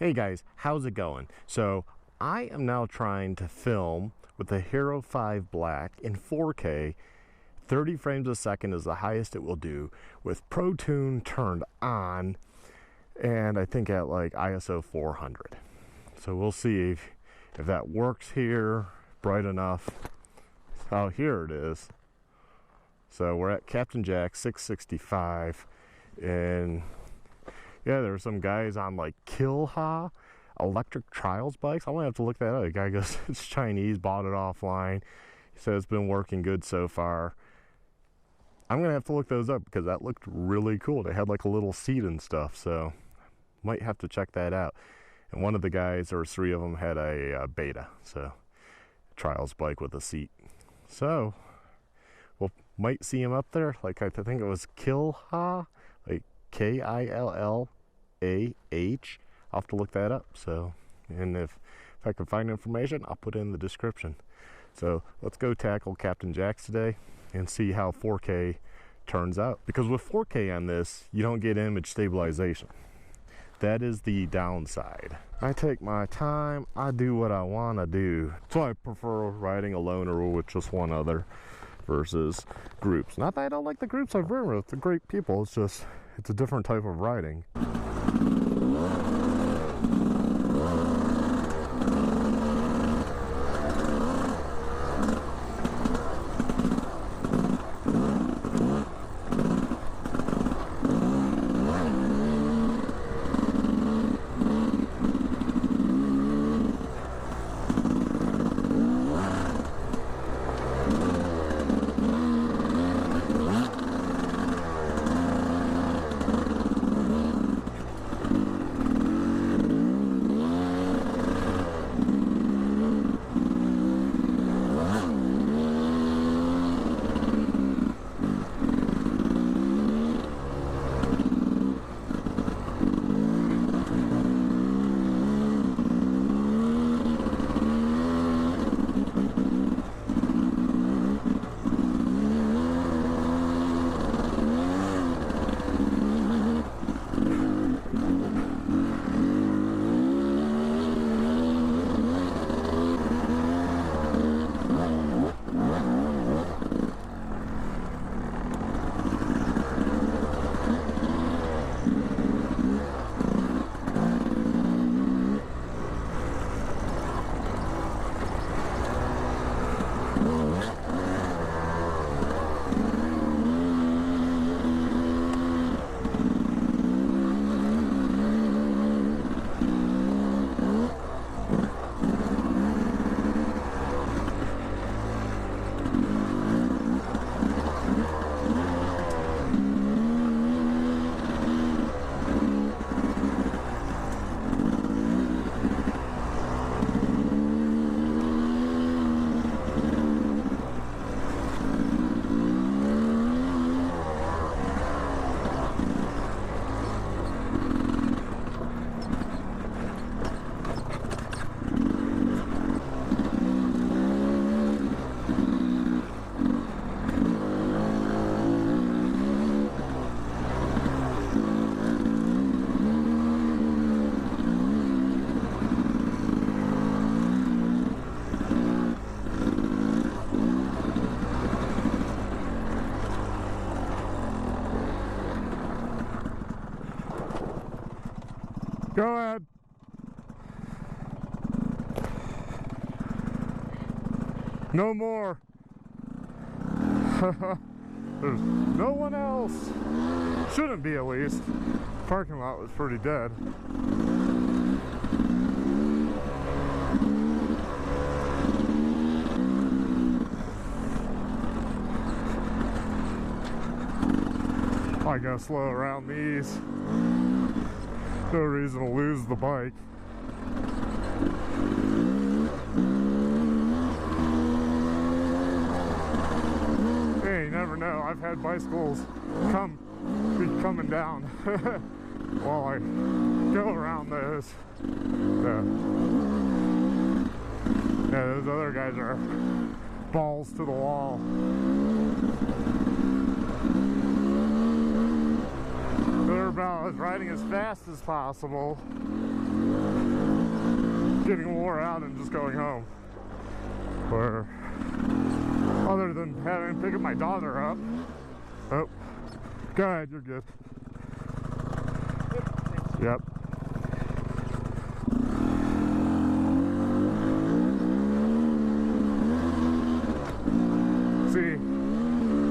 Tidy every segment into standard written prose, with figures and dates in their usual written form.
Hey guys, how's it going? So I am now trying to film with the Hero 5 Black in 4K. 30 frames a second is the highest it will do with Pro Tune turned on, and I think at like ISO 400. So we'll see if that works here bright enough. Oh, here it is. So we're at Captain Jack 665, and yeah, there were some guys on like Kilha electric trials bikes. I'm gonna have to look that up. The guy goes, it's Chinese, bought it offline. He said it's been working good so far. I'm gonna have to look those up because that looked really cool. They had like a little seat and stuff, so might have to check that out. And one of the guys, or three of them, had a beta, so trials bike with a seat. So we'll might see him up there. Like I think it was Kilha, like K-I-L-L-A-H. I'll have to look that up. So, and if I can find information, I'll put it in the description. So let's go tackle Captain Jack's today and see how 4K turns out. Because with 4K on this, you don't get image stabilization. That is the downside. I take my time, I do what I want to do. So I prefer riding alone or with just one other versus groups. Not that I don't like the groups I've ridden with, they're great people, it's just, it's a different type of riding. Go ahead. No more. There's no one else. Shouldn't be, at least. Parking lot was pretty dead. I gotta slow around these. No reason to lose the bike. Hey, you never know. I've had bicycles be coming down while I go around those. Yeah, those other guys are balls to the wall. They're about riding as fast as possible. getting wore out and just going home. Where, other than having to pick up my daughter up. Oh, go ahead, you're good. Yep. See,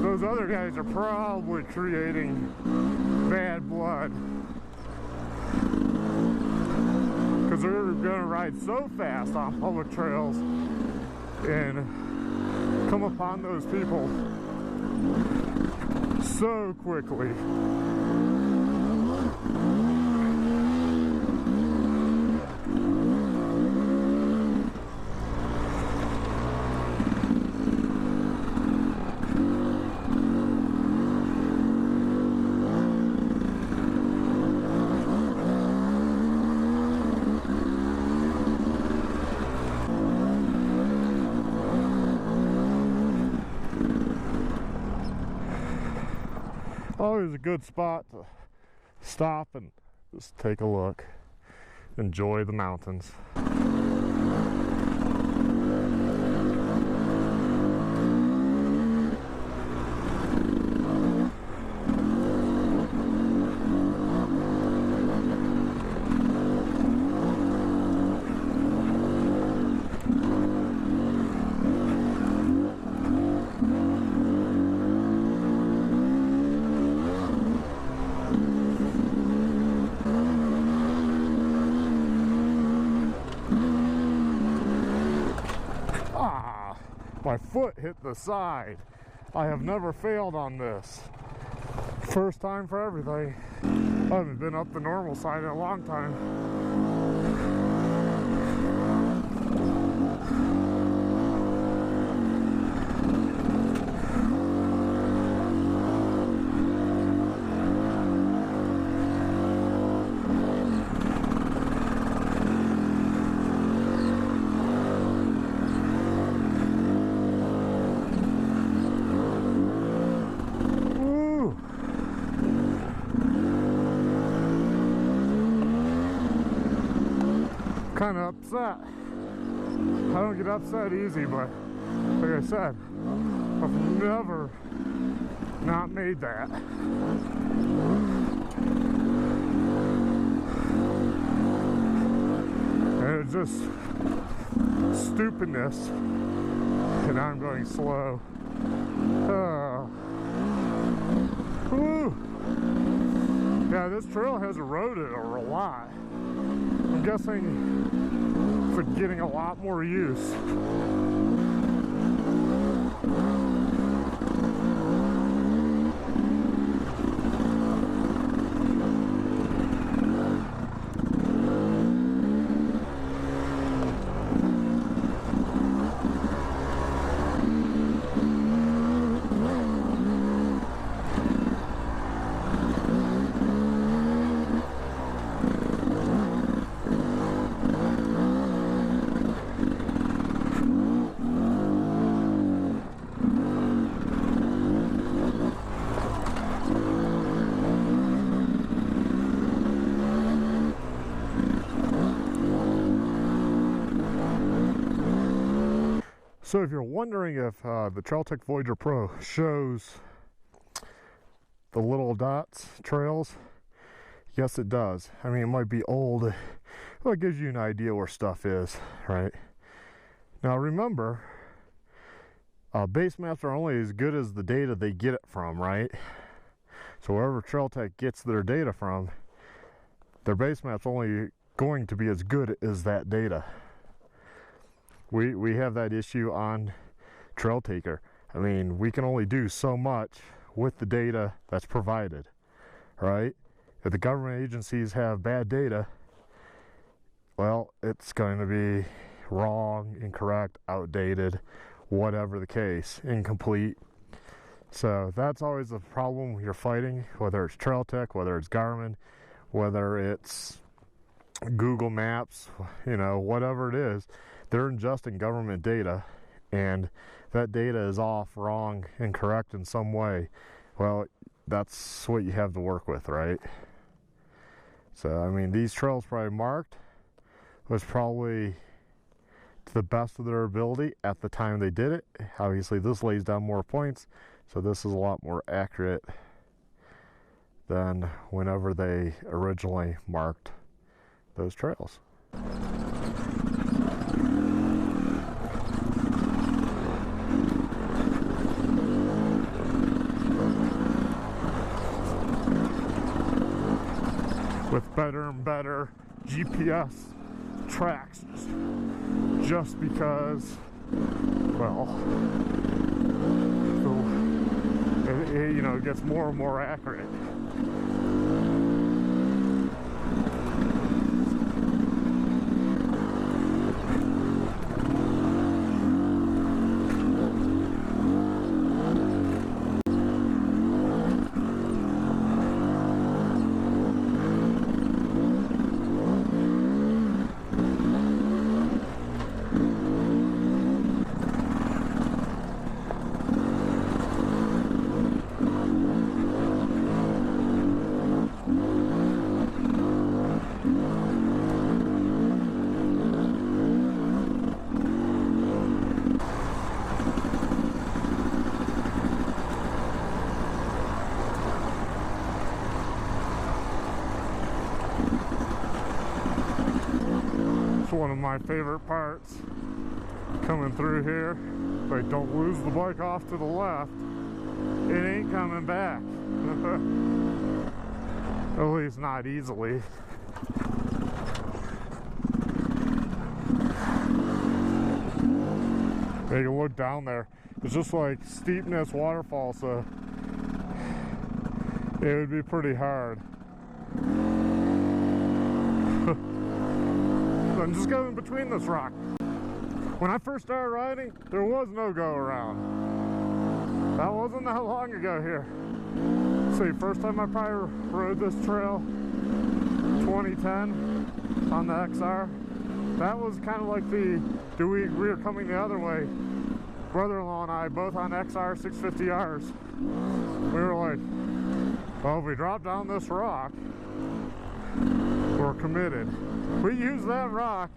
those other guys are probably creating bad blood. Because they're gonna ride so fast on public trails and come upon those people so quickly. Always a good spot to stop and just take a look, enjoy the mountains. My foot hit the side. I have never failed on this. First time for everything. I haven't been up the normal side in a long time. Kind of upset. I don't get upset easy, but like I said, I've never not made that. And it's just stupidness, and I'm going slow. Woo. Yeah, this trail has eroded a lot. I'm guessing for getting a lot more use. So if you're wondering if the Trailtech Voyager Pro shows the little dots trails, yes it does. I mean, it might be old, but it gives you an idea where stuff is, right? Now remember, base maps are only as good as the data they get it from, right? So wherever Trailtech gets their data from, their base map's only going to be as good as that data. We have that issue on Trailtaker. I mean, we can only do so much with the data that's provided, right? If the government agencies have bad data, well, it's going to be wrong, incorrect, outdated, whatever the case, incomplete. So that's always the problem you're fighting, whether it's Trailtech, whether it's Garmin, whether it's Google Maps, you know, whatever it is. They're ingesting government data, and that data is off, wrong, incorrect in some way. Well, that's what you have to work with, right? So, I mean, these trails probably marked was probably to the best of their ability at the time they did it. Obviously this lays down more points, so this is a lot more accurate than whenever they originally marked those trails. With better and better GPS tracks, just because, well, it gets more and more accurate. One of my favorite parts coming through here. But don't lose the bike off to the left. It ain't coming back. At least not easily. You can look down there. It's just like steepness waterfall, so it would be pretty hard. I'm just going between this rock. When I first started riding, there was no go around. That wasn't that long ago here. See, first time I probably rode this trail, 2010 on the XR. That was kind of like we were coming the other way. Brother-in-law and I, both on XR 650Rs. We were like, well, if we drop down this rock, we're committed. We used that rock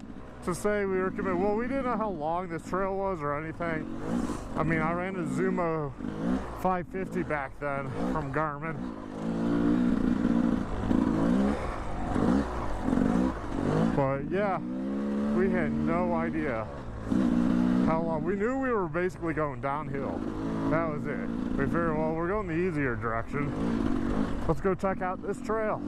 to say we were committed. Well, we didn't know how long this trail was or anything. I mean, I ran a Zumo 550 back then from Garmin. But yeah, we had no idea how long. We knew we were basically going downhill. That was it. We figured, well, we're going the easier direction. Let's go check out this trail.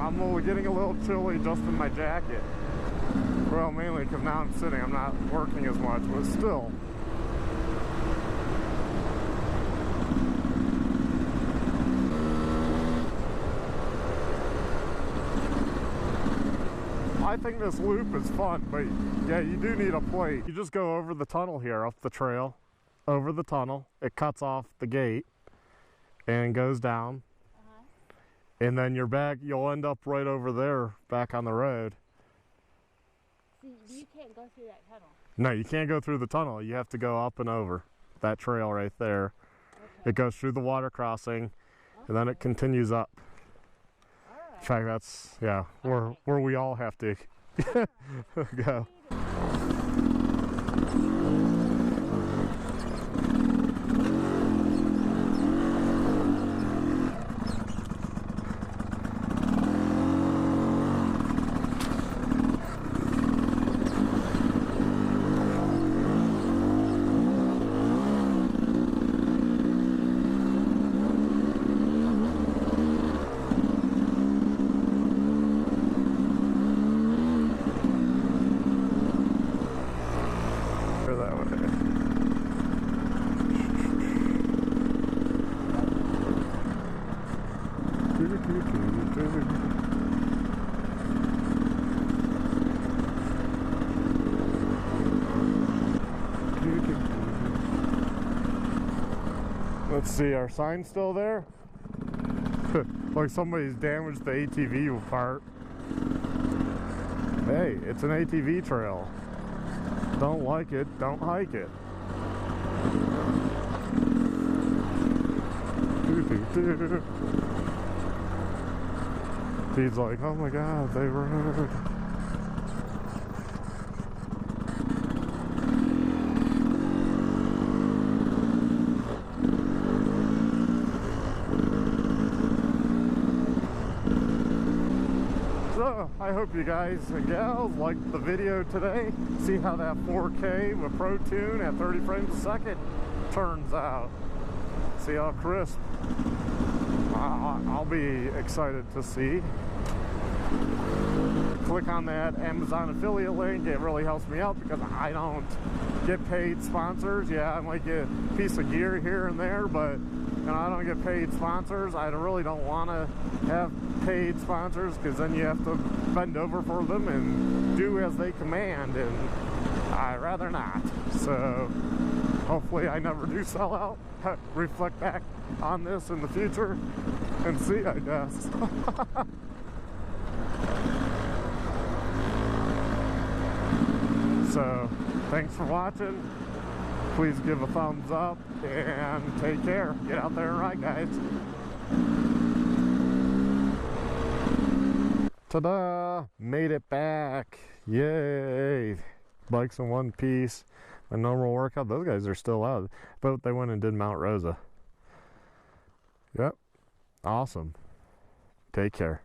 I'm getting a little chilly just in my jacket. Well, mainly because now I'm sitting, I'm not working as much, but still. I think this loop is fun, but yeah, you do need a plate. You just go over the tunnel here, up the trail, over the tunnel. It cuts off the gate and goes down. And then you're back, you'll end up right over there, back on the road. See, you can't go through that tunnel. No, you can't go through the tunnel. You have to go up and over that trail right there. Okay. It goes through the water crossing, okay, and then it continues up. All right. In fact, that's, yeah, where we all have to go. Let's see, our sign's still there? Like somebody's damaged the ATV part. Hey, it's an ATV trail. Don't like it, don't hike it. He's like, oh my god, they rode. So, I hope you guys and gals liked the video today. See how that 4K with Pro Tune at 30 frames a second turns out. See how crisp. I'll be excited to see. Click on that Amazon affiliate link. It really helps me out because I don't get paid sponsors. Yeah, I might get a piece of gear here and there, but I don't get paid sponsors. I really don't want to have paid sponsors because then you have to bend over for them and do as they command, and I'd rather not. So hopefully I never do sell out. Reflect back on this in the future and see, I guess. So thanks for watching. Please give a thumbs up and take care. Get out there and ride, guys. Ta-da! Made it back. Yay! Bikes in one piece. A normal workout. Those guys are still out. But they went and did Mount Rosa. Yep. Awesome. Take care.